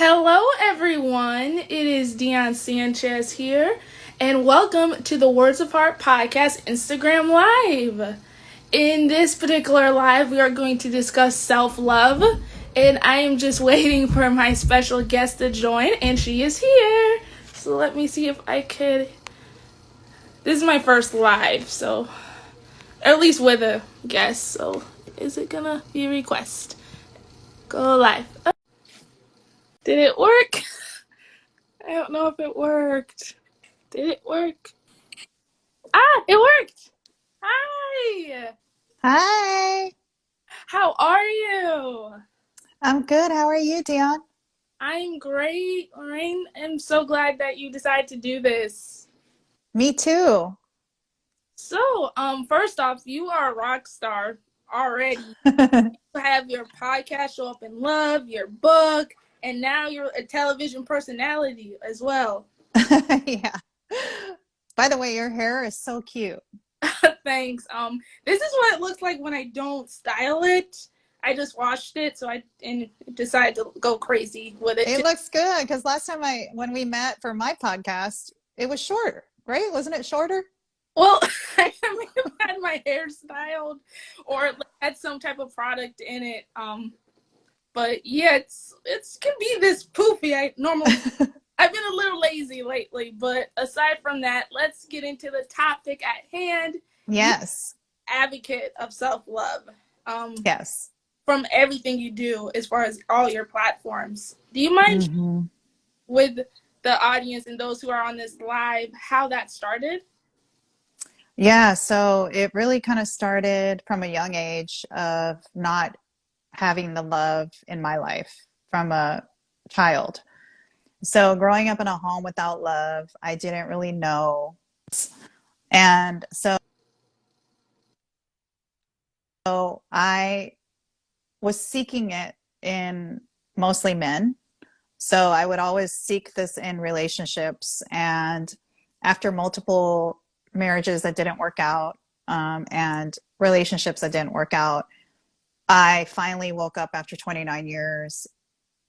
Hello, everyone. It is Dion Sanchez here, and welcome to the Words of Heart podcast Instagram Live. In this particular live, we are going to discuss self love, and I am just waiting for my special guest to join, and she is here. So let me see if I could. This is my first live, so at least with a guest. So is it gonna be a request? Go live. Did it work? I don't know if it worked. Did it work? Ah, it worked! Hi! Hi, How are you? I'm good. How are you, Dion? I'm great, Lorraine. I'm so glad that you decided to do this. Me too. So, first off, you are a rock star already. You have your podcast, Show Up in Love, your book, and now you're a television personality as well. Yeah. By the way, your hair is so cute. Thanks. This is what it looks like when I don't style it. I just washed it, so I and decided to go crazy with it. It looks good because last time when we met for my podcast, it was short, right? Wasn't it shorter? Well, I may have had my hair styled or had some type of product in it. But yeah, it's can be this poofy. I've been a little lazy lately, but aside from that, let's get into the topic at hand. You Yes. advocate of self love. Um, Yes. from everything you do as far as all your platforms. Do you mind hmm with the audience and those who are on this live how that started? Yeah, so it really kind of started from a young age of not having the love in my life from a child. So growing up in a home without love, I didn't really know. And so I was seeking it in mostly men. So I would always seek this in relationships. And after multiple marriages that didn't work out, and relationships that didn't work out, I finally woke up after 29 years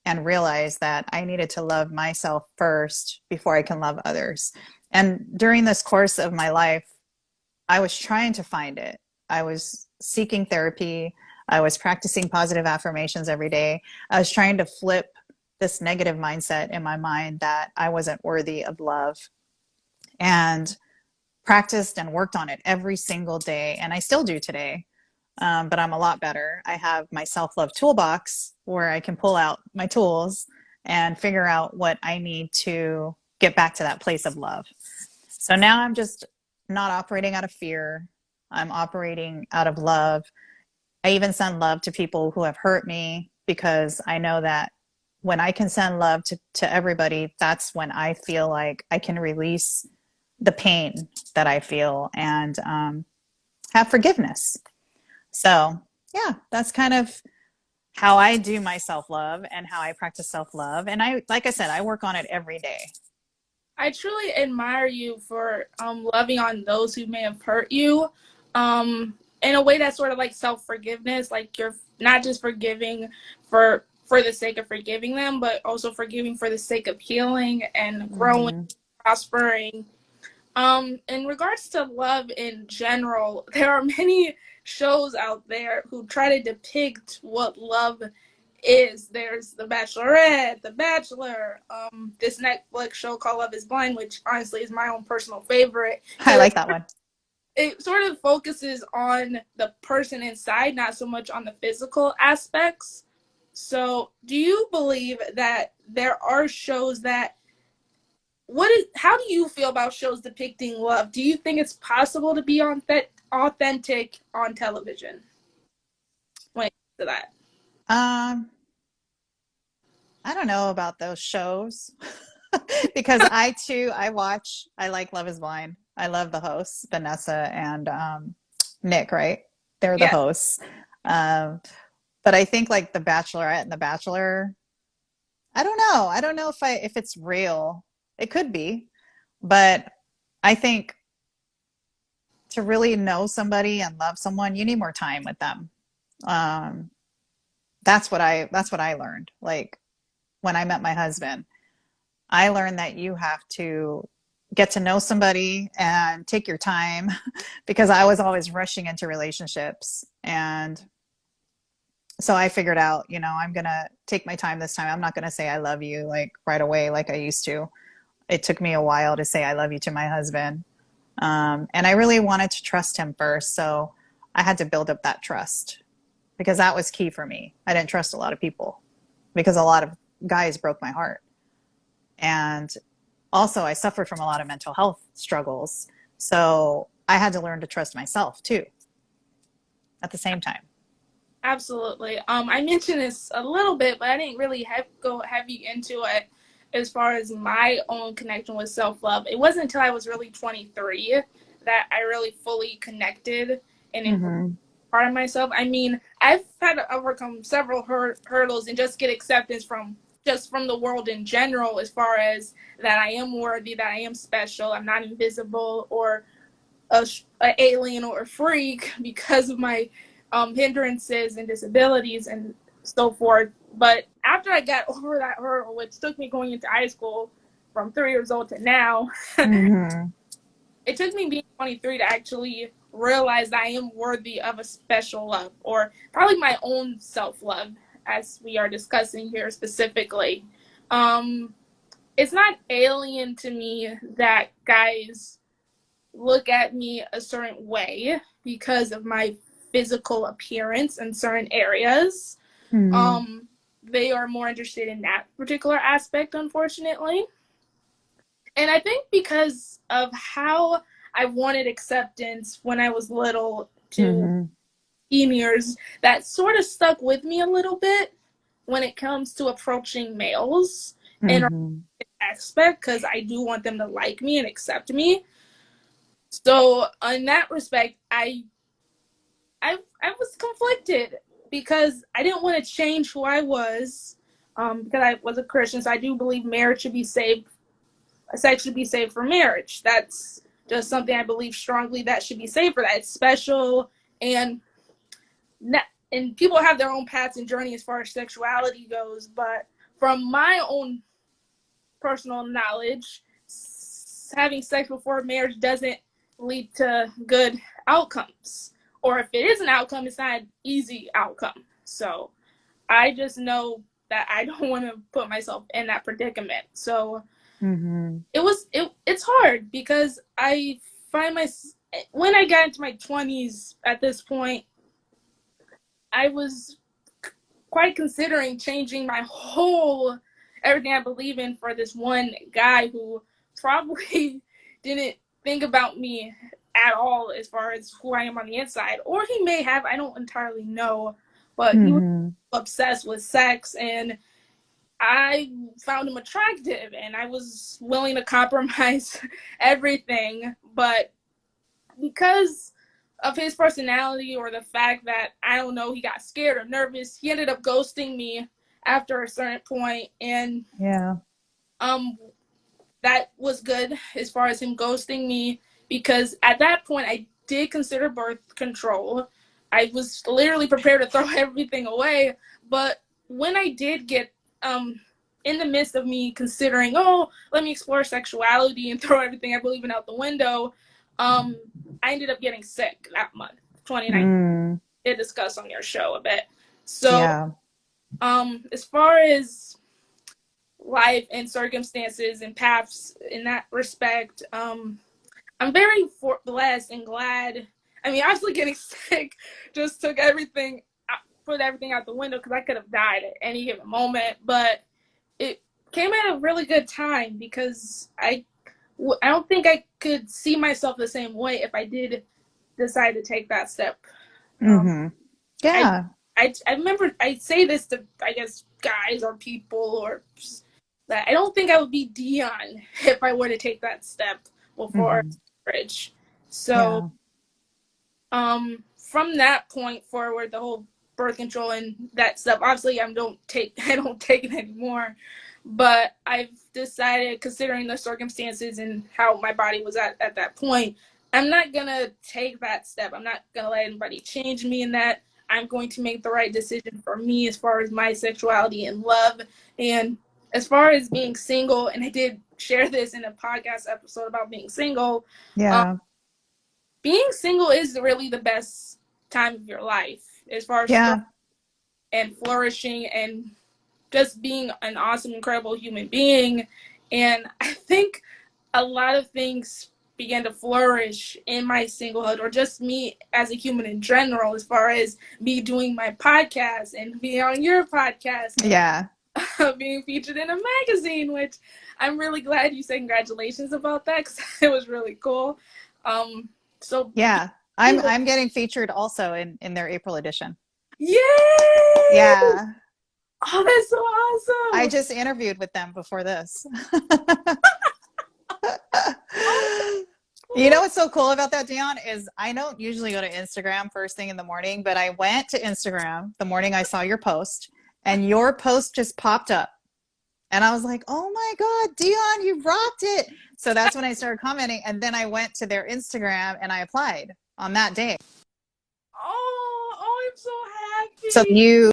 and realized that I needed to love myself first before I can love others. And during this course of my life, I was trying to find it. I was seeking therapy. I was practicing positive affirmations every day. I was trying to flip this negative mindset in my mind that I wasn't worthy of love, and practiced and worked on it every single day. And I still do today, but I'm a lot better. I have my self love toolbox where I can pull out my tools and figure out what I need to get back to that place of love. So now I'm just not operating out of fear. I'm operating out of love. I even send love to people who have hurt me because I know that when I can send love to everybody, that's when I feel like I can release the pain that I feel and have forgiveness. So, yeah, that's kind of how I do my self love and how I practice self love. And like I said, I work on it every day. I truly admire you for loving on those who may have hurt you in a way that's sort of like self forgiveness. Like you're not just forgiving for the sake of forgiving them, but also forgiving for the sake of healing and growing, hmm prospering. In regards to love in general, there are many shows out there who try to depict what love is. There's The Bachelorette, The Bachelor, this Netflix show called Love is Blind, which honestly is my own personal favorite I because like that one. it sort of focuses on the person inside, not so much on the physical aspects. So, do you believe that there are shows that how do you feel about shows depicting love? Do you think it's possible to be on authentic on television? When it comes to that. Um, I don't know about those shows because I like Love is Blind. I love the hosts, Vanessa and Nick, right? They're the Yeah, hosts. Um, but I think like The Bachelorette and The Bachelor, I don't know. I don't know if it's real. It could be, but I think to really know somebody and love someone, you need more time with them. Um, that's what I learned. Like when I met my husband. I learned that you have to get to know somebody and take your time because I was always rushing into relationships. And so I figured out, I'm going to take my time this time. I'm not going to say I love you like right away like I used to. It took me a while to say I love you to my husband. And I really wanted to trust him first. So I had to build up that trust because that was key for me. I didn't trust a lot of people because a lot of guys broke my heart. And also, I suffered from a lot of mental health struggles. So I had to learn to trust myself too at the same time. Absolutely. I mentioned this a little bit, but I didn't really go heavy into it as far as my own connection with self-love. It wasn't until I was really 23 that I really fully connected and Mm-hmm. part of myself. I mean, I've had to overcome several hurdles and just get acceptance from the world in general, as far as that I am worthy, that I am special, I'm not invisible or a alien or a freak because of my hindrances and disabilities and so forth. But after I got over that hurdle, which took me going into high school from 3 years old to now, Mm-hmm. it took me being 23 to actually realize that I am worthy of a special love, or probably my own self-love, as we are discussing here specifically. Um, it's not alien to me that guys look at me a certain way because of my physical appearance in certain areas. Mm-hmm. They are more interested in that particular aspect, unfortunately. And I think because of how I wanted acceptance when I was little to Mm-hmm. teen years, that sort of stuck with me a little bit when it comes to approaching males in a Mm-hmm. aspect, because I do want them to like me and accept me. So in that respect, I was conflicted because I didn't want to change who I was, because I was a Christian. So I do believe marriage should be saved, sex should be saved for marriage. That's just something I believe strongly that should be saved for that. It's special, and and people have their own paths and journey as far as sexuality goes. But from my own personal knowledge, having sex before marriage doesn't lead to good outcomes. Or if it is an outcome, it's not an easy outcome. So I just know that I don't want to put myself in that predicament. So Mm-hmm. it's hard because I find my when I got into my 20s at this point, I was quite considering changing my whole everything I believe in for this one guy who probably didn't think about me at all as far as who I am on the inside. Or he may have, I don't entirely know, but he was Mm-hmm. obsessed with sex, and I found him attractive, and I was willing to compromise everything. But because of his personality, or the fact that, I don't know, he got scared or nervous, he ended up ghosting me after a certain point. And Yeah. um that was good as far as him ghosting me, because at that point I did consider birth control. I was literally prepared to throw everything away. But when I did get in the midst of me considering, oh, let me explore sexuality and throw everything I believe in out the window, um I ended up getting sick that month, 2019. Mm. Did discuss on your show a bit. So Yeah. as far as life and circumstances and paths in that respect, I'm very blessed and glad. I mean, obviously getting sick just took everything, put everything out the window, because I could have died at any given moment. But it came at a really good time, because I don't think I could see myself the same way if I did decide to take that step. Um, Mm-hmm. I, Yeah. I remember I say this to, I guess, guys or people, or that I don't think I would be Dion if I were to take that step before Mm-hmm. marriage. So Yeah. from that point forward, the whole birth control and that stuff, obviously I don't take it anymore. But I've decided, considering the circumstances and how my body was at that point, I'm not gonna take that step. I'm not gonna let anybody change me in that. I'm going to make the right decision for me as far as my sexuality and love. And as far as being single, and I did share this in a podcast episode about being single. Um, Yeah. being single is really the best time of your life as far as struggle Yeah. and flourishing and just being an awesome, incredible human being. And I think a lot of things began to flourish in my singlehood, or just me as a human in general, as far as me doing my podcast and being on your podcast and Yeah. being featured in a magazine, which I'm really glad you said congratulations about that because it was really cool. Um, so Yeah. I'm single, I'm getting featured also in their April edition. yay! Yeah. Oh, that's so I awesome. just interviewed with them before this. Oh, You cool. know what's so cool about that, Dion, is I don't usually go to Instagram first thing in the morning, but I went to Instagram the morning I saw your post, and your post just popped up. And I was like, oh my God, Dion, you rocked it. So that's when I started commenting. And then I went to their Instagram and I applied on that day. Oh, I'm so So happy. you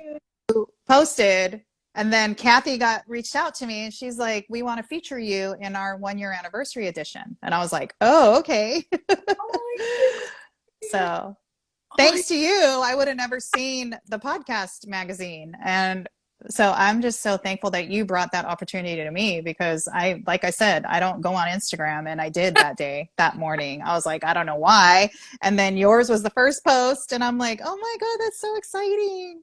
posted, and then Kathy got reached out to me and she's like, we want to feature you in our 1 year anniversary edition. And I was like, oh, okay. Oh my goodness. So Oh, thanks to you, I would have never seen the podcast magazine. And so I'm just so thankful that you brought that opportunity to me because like I said, I don't go on Instagram and I did that day, that morning. I was like, I don't know why. And then yours was the first post. And I'm like, oh my God, that's so exciting.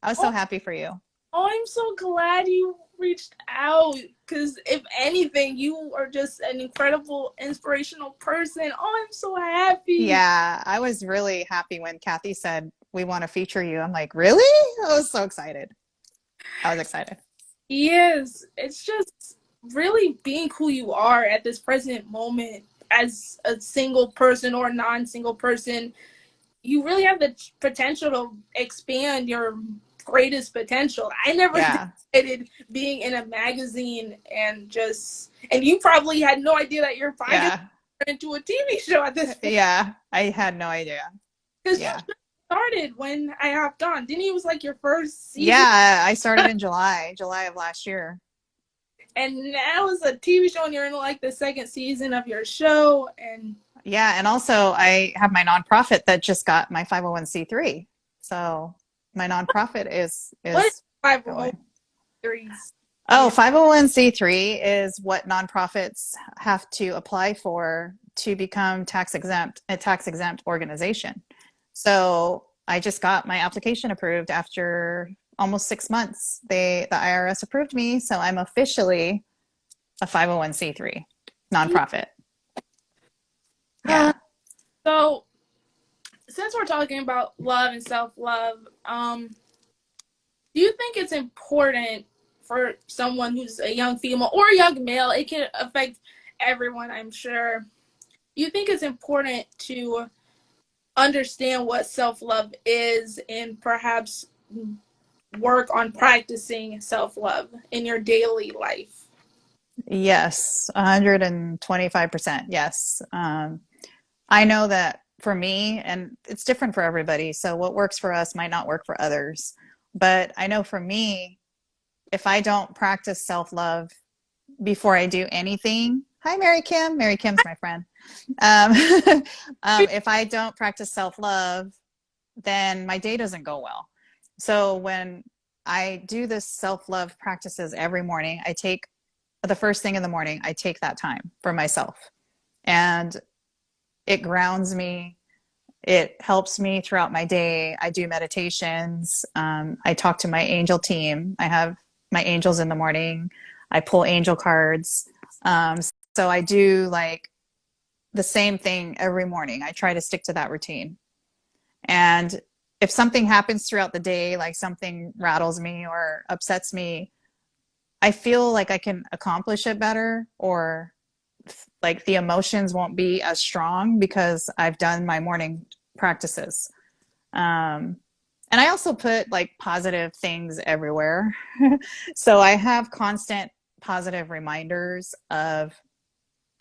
I was so oh, happy for you. I'm so glad you reached out because if anything, you are just an incredible, inspirational person. Oh, I'm so happy. Yeah, I was really happy when Kathy said, we want to feature you. I'm like, really? I was so excited. I was excited. Yes, it's just really being who you are at this present moment as a single person or non-single person. You really have the potential to expand your greatest potential. I never Yeah. anticipated being in a magazine and you probably had no idea that your podcast Yeah. turned into a TV show at this point Yeah. I had no idea. because you Yeah. just started when I hopped on. Didn't you? It was like your first season, Yeah. I started in July of last year. and now it's a TV show, and you're in like the second season of your show. And Yeah. And also, I have my nonprofit that just got my 501c3. So my nonprofit what is is going. 503s? Oh, 501c3 is what nonprofits have to apply for to become tax exempt, a tax exempt organization. So I just got my application approved after almost 6 months. The IRS approved me, so I'm officially a 501c3 nonprofit. Yeah. So, since we're talking about love and self-love, do you think it's important for someone who's a young female or a young male? It can affect everyone, I'm sure. Do you think it's important to understand what self-love is and perhaps work on practicing self-love in your daily life? Yes, 125%. Yes. I know that for me, and it's different for everybody. So what works for us might not work for others. But I know for me, if I don't practice self-love before I do anything, hi, Mary Kim. Mary Kim's my friend. Um, if I don't practice self-love, then my day doesn't go well. So when I do this self-love practices every morning, I take the first thing in the morning, I take that time for myself. And it grounds me. It helps me throughout my day. I do meditations. I talk to my angel team. I have my angels in the morning. I pull angel cards. Um, so I do like the same thing every morning. I try to stick to that routine. And if something happens throughout the day, like something rattles me or upsets me, I feel like I can accomplish it better, or like the emotions won't be as strong because I've done my morning practices. Um, and I also put like positive things everywhere. So I have constant positive reminders of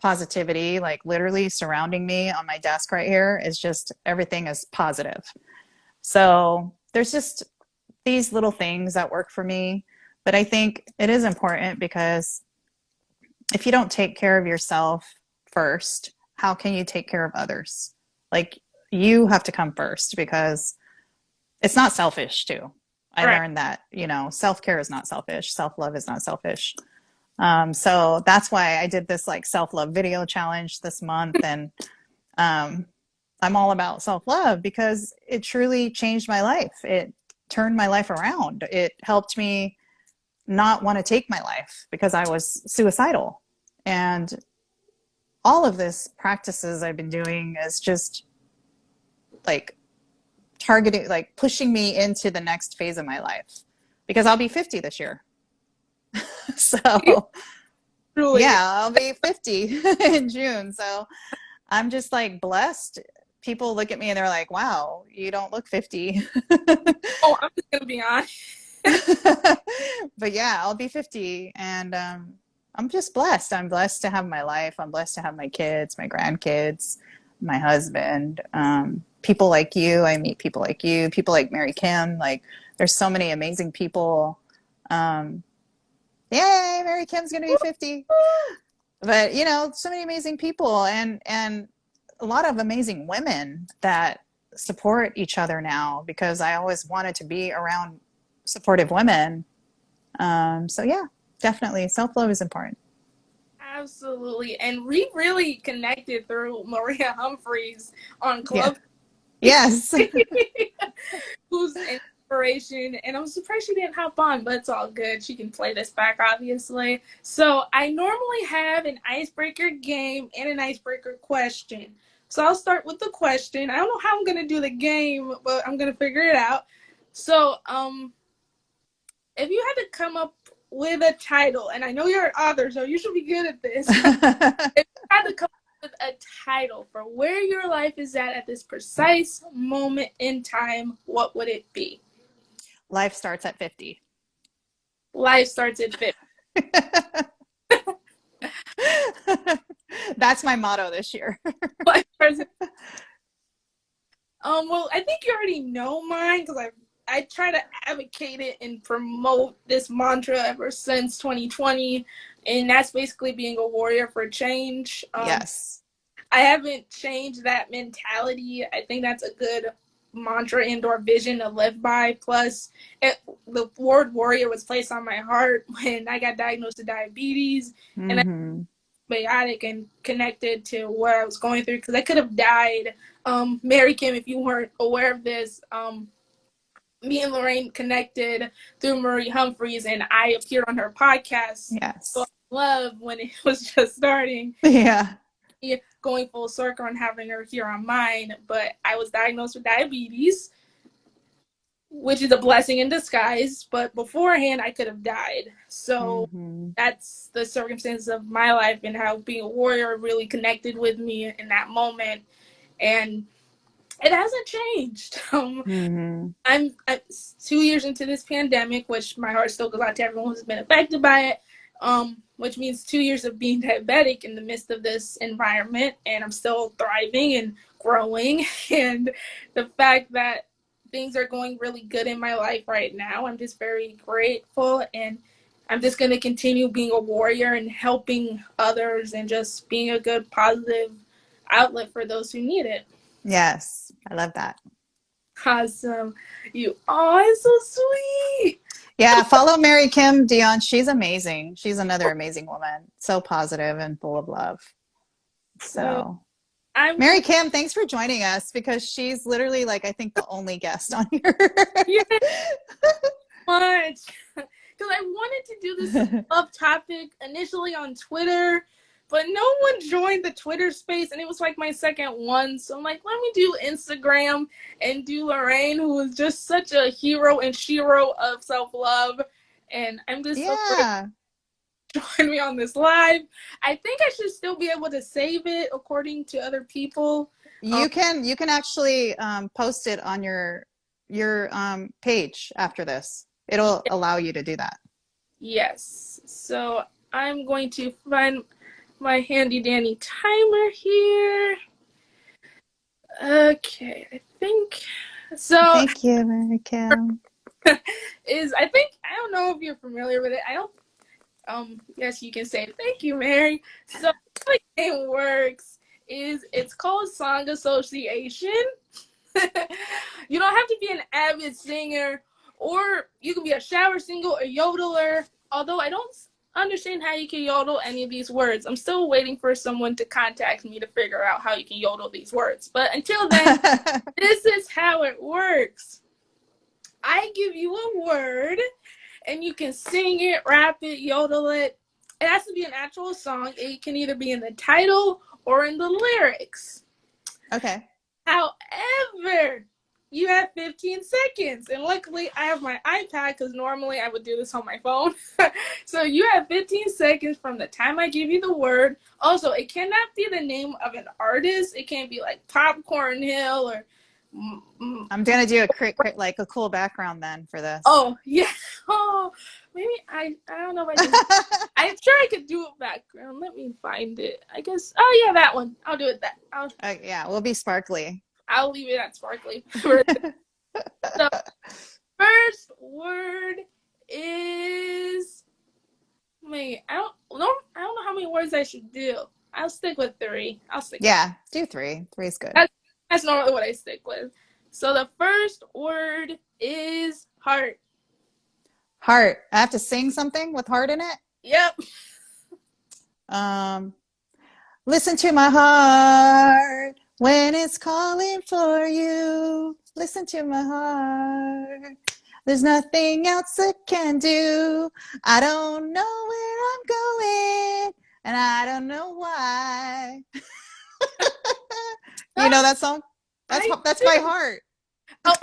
positivity, like literally surrounding me on my desk right here is just everything is positive. So there's just these little things that work for me. But I think it is important because if you don't take care of yourself first, how can you take care of others? Like you have to come first because it's not selfish too. I Right. learned that, you know, self-care is not selfish. Self-love is not selfish. So that's why I did this like self-love video challenge this month. And um, I'm all about self-love because it truly changed my life. It turned my life around. It helped me not want to take my life because I was suicidal. And all of this practices I've been doing is just like targeting, like pushing me into the next phase of my life because I'll be 50 this year. So Truly. yeah, I'll be 50 in June. So I'm just like blessed. People look at me and they're like, wow, you don't look 50. Oh, I'm just gonna be honest. But yeah, I'll be 50 and I'm just blessed. I'm blessed to have my life. I'm blessed to have my kids, my grandkids, my husband. People like you. I meet people like you, people like Mary Kim. Like there's so many amazing people. Um, Yay, Mary Kim's gonna be 50. But you know, so many amazing people and a lot of amazing women that support each other now because I always wanted to be around supportive women. So yeah, definitely self-love is important. Absolutely. And we really connected through Maria Humphreys on Yeah. Club, Yes. who's an inspiration. And I'm surprised she didn't hop on, but it's all good. She can play this back, obviously. So I normally have an icebreaker game and an icebreaker question. So I'll start with the question. I don't know how I'm going to do the game, but I'm going to figure it out. So, if you had to come up with a title, and I know you're an author, so you should be good at this. If you had to come up with a title for where your life is at this precise moment in time, what would it be? Life starts at 50. Life starts at 50. That's my motto this year. Life starts at, well, I think you already know mine because I try to advocate it and promote this mantra ever since 2020, and that's basically being a warrior for change. Yes. I haven't changed that mentality. I think that's a good mantra and or vision to live by. Plus, the word warrior was placed on my heart when I got diagnosed with diabetes, and I Mm-hmm. was biotic and connected to what I was going through because I could have died. Mary Kim, if you weren't aware of this, me and Lorraine connected through Marie Humphreys, and I appeared on her podcast. So Yes. love when it was just starting, Yeah. going full circle and having her here on mine. But I was diagnosed with diabetes, which is a blessing in disguise. But beforehand, I could have died. So Mm-hmm. that's the circumstances of my life and how being a warrior really connected with me in that moment. And it hasn't changed. Mm-hmm. I'm 2 years into this pandemic, which my heart still goes out to everyone who's been affected by it. Which means 2 years of being diabetic in the midst of this environment, and I'm still thriving and growing. And the fact that things are going really good in my life right now, I'm just very grateful, and I'm just going to continue being a warrior and helping others and just being a good, positive outlet for those who need it. Yes. I love that. Awesome. You are so sweet. Yeah, follow Mary Kim Dion. She's amazing. She's another amazing woman. So positive and full of love. So So, I'm Mary Kim, thanks for joining us because she's literally like I think the only guest on here. yeah, much because I wanted to do this love topic initially on Twitter, but no one joined the Twitter space, and it was like my second one. So I'm like, let me do Instagram and do Lorraine, who is just such a hero and shero of self love, and I'm just so grateful Yeah. to join me on this live. I think I should still be able to save it according to other people. Um, You can actually post it on your page after this. It'll allow you to do that. yes, so I'm going to find my handy dandy timer here. Okay, I think so. Thank you, Mary Kim. is I don't know if you're familiar with it. I don't yes, you can say it. Thank you, Mary. So how the game works is it's called song association. You don't have to be an avid singer, or you can be a shower singer, a yodeler. Although I don't understand how you can yodel any of these words. I'm still waiting for someone to contact me to figure out how you can yodel these words. But until then, this is how it works. I give you a word, and you can sing it, rap it, yodel it. It has to be an actual song. It can either be in the title or in the lyrics. Okay. However, you have 15 seconds. And luckily, I have my iPad because normally I would do this on my phone. So you have 15 seconds from the time I give you the word. Also, it cannot be the name of an artist. It can't be like Popcorn Hill or. I'm gonna do like a cool background then for this. Oh, yeah. Oh, maybe I don't know if I can. I'm sure I could do a background. Let me find it. I guess. Oh, yeah, that one. I'll do it. Yeah, we'll be sparkly. I'll leave it at sparkly. So, first word is. Wait, I don't know how many words I should do. I'll stick with 3. Yeah, do 3. 3 is good. That's normally what I stick with. So the first word is heart. Heart. I have to sing something with heart in it? Yep. Listen to my heart when it's calling for you. Listen to my heart. There's nothing else it can do. I don't know where I'm going, and I don't know why. You know that song? That's my heart. Oh.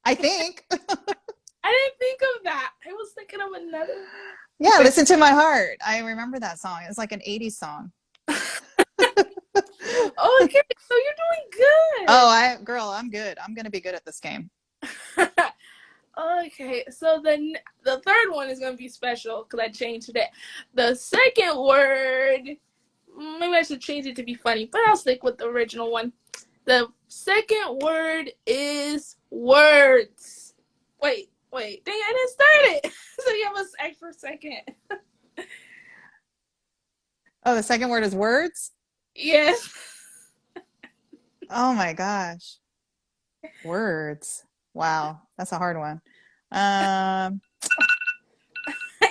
I think. I didn't think of that. I was thinking of another. Yeah, listen to my heart. I remember that song. It's like an 80s song. Oh, okay. So you're doing good. Oh, girl, I'm good. I'm gonna be good at this game. Okay, so the third one is gonna be special because I changed it. The second word, maybe I should change it to be funny, but I'll stick with the original one. The second word is words. Wait, dang, I didn't start it. So you have an extra second. Oh, the second word is words? Yes. Oh my gosh. Words. Wow, that's a hard one. Oh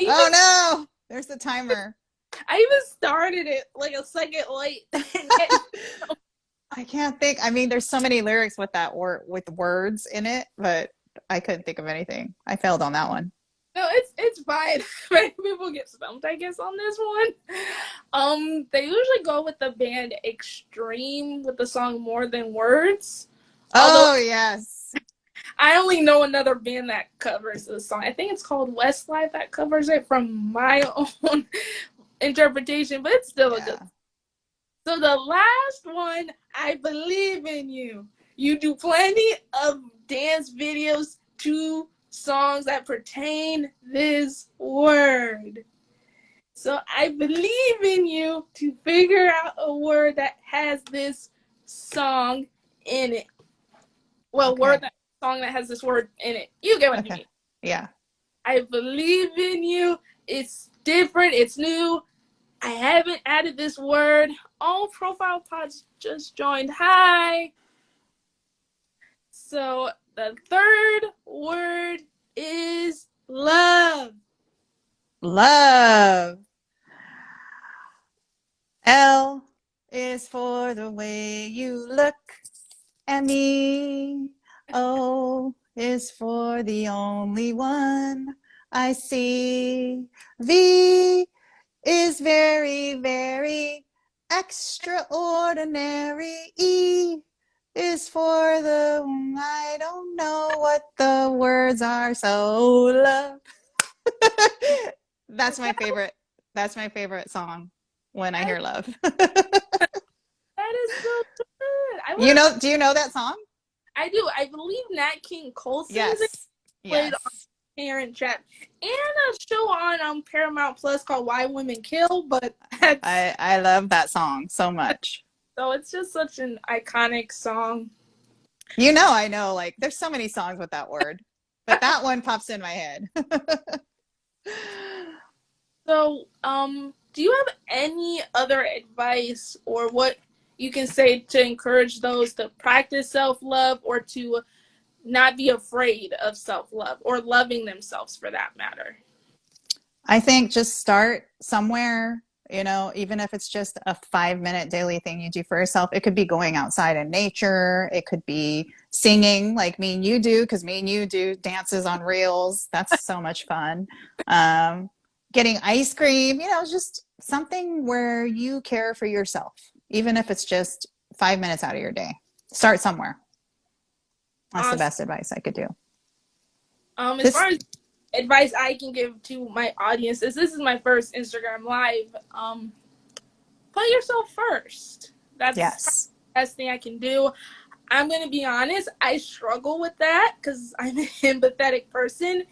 no, there's the timer. I even started it like a second late. I can't think. I mean, there's so many lyrics with that word with words in it, but I couldn't think of anything. I failed on that one. No, it's fine. Many people get stumped, I guess, on this one. They usually go with the band Extreme with the song More Than Words. Oh, yes. I only know another band that covers this song. I think it's called Westlife that covers it from my own interpretation, but it's still a good. So the last one, I Believe in You. You do plenty of dance videos to songs that pertain this word. So I believe in you to figure out a word that has this song in it. Well, Okay. song that has this word in it. You get what I mean. Yeah. I believe in you. It's different. It's new. I haven't added this word. All profile pods just joined. Hi. So the third word is love. Love. L is for the way you look at me. O is for the only one I see. V is very, very extraordinary. E is for the I don't know what the words are. So love. That's my favorite. That's my favorite song when I hear love. That is so good. Do you know that song? I do. I believe Nat King Cole sings it. Played on Parent Trap and a show on Paramount Plus called Why Women Kill. But I love that song so much. So it's just such an iconic song. I know. Like, there's so many songs with that word. but that one pops in my head. So, do you have any other advice or what you can say to encourage those to practice self-love or to not be afraid of self-love or loving themselves for that matter? I think just start somewhere, even if it's just a 5-minute daily thing you do for yourself. It could be going outside in nature. It could be singing like me and you do, because me and you do dances on reels. That's so much fun. Um, Getting ice cream, just something where you care for yourself, even if it's just 5 minutes out of your day. Start somewhere. That's the Awesome. best advice I could do. As This, far as advice I can give to my audience is this is my first Instagram live. Put yourself first. That's the yes. best thing I can do. I'm going to be honest, I struggle with that because I'm an empathetic person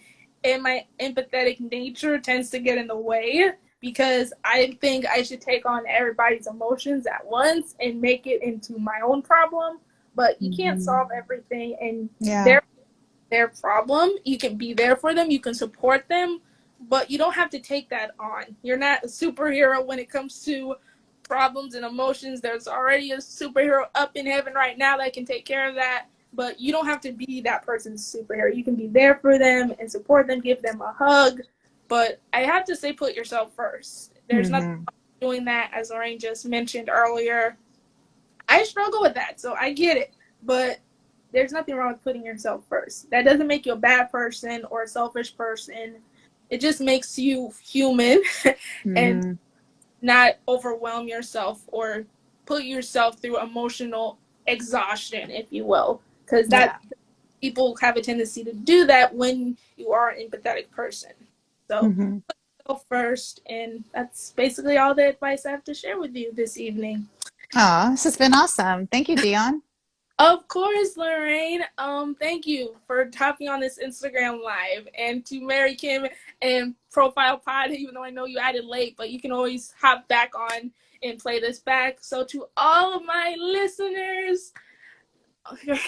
and my empathetic nature tends to get in the way because I think I should take on everybody's emotions at once and make it into my own problem. But you can't Mhm. solve everything, and Yeah. their problem. You can be there for them, you can support them, but you don't have to take that on. You're not a superhero when it comes to problems and emotions. There's already a superhero up in heaven right now that can take care of that. But you don't have to be that person's superhero. You can be there for them and support them, give them a hug. But I have to say, put yourself first. There's nothing Hmm. doing that, as Lorraine just mentioned earlier. I struggle with that, so I get it. But there's nothing wrong with putting yourself first. That doesn't make you a bad person or a selfish person. It just makes you human and Hmm. not overwhelm yourself or put yourself through emotional exhaustion, if you will. Because that Yeah. people have a tendency to do that when you are an empathetic person. So Hmm. go first, and that's basically all the advice I have to share with you this evening. Oh, this has been awesome. Thank you, Dion. Of course, Lorraine. Thank you for hopping on this Instagram live, and to Mary Kim and Profile Pod. Even though I know you added late, but you can always hop back on and play this back. So to all of my listeners,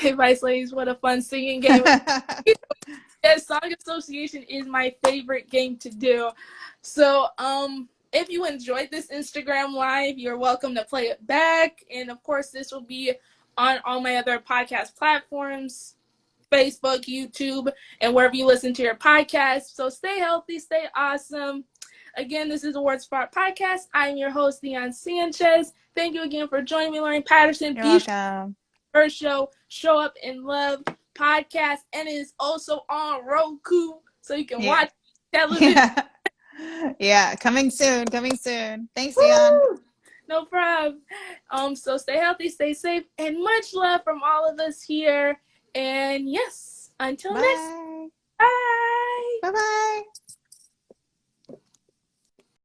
advice, ladies. What a fun singing game! Yes, song association is my favorite game to do. So, if you enjoyed this Instagram live, you're welcome to play it back. And of course, this will be on all my other podcast platforms, Facebook, YouTube, and wherever you listen to your podcast. So stay healthy, stay awesome. Again, this is the Words Apart Podcast. I'm your host, Dion Sanchez. Thank you again for joining me, Lauren Patterson. You're Be sure welcome. her show, Show Up in Love podcast, and it is also on Roku, so you can Yeah. watch television. Yeah. Yeah. Coming soon. Coming soon. Thanks, Dion. Woo! No problem. So stay healthy, stay safe, and much love from all of us here. And yes, until next, Bye. bye. Bye bye.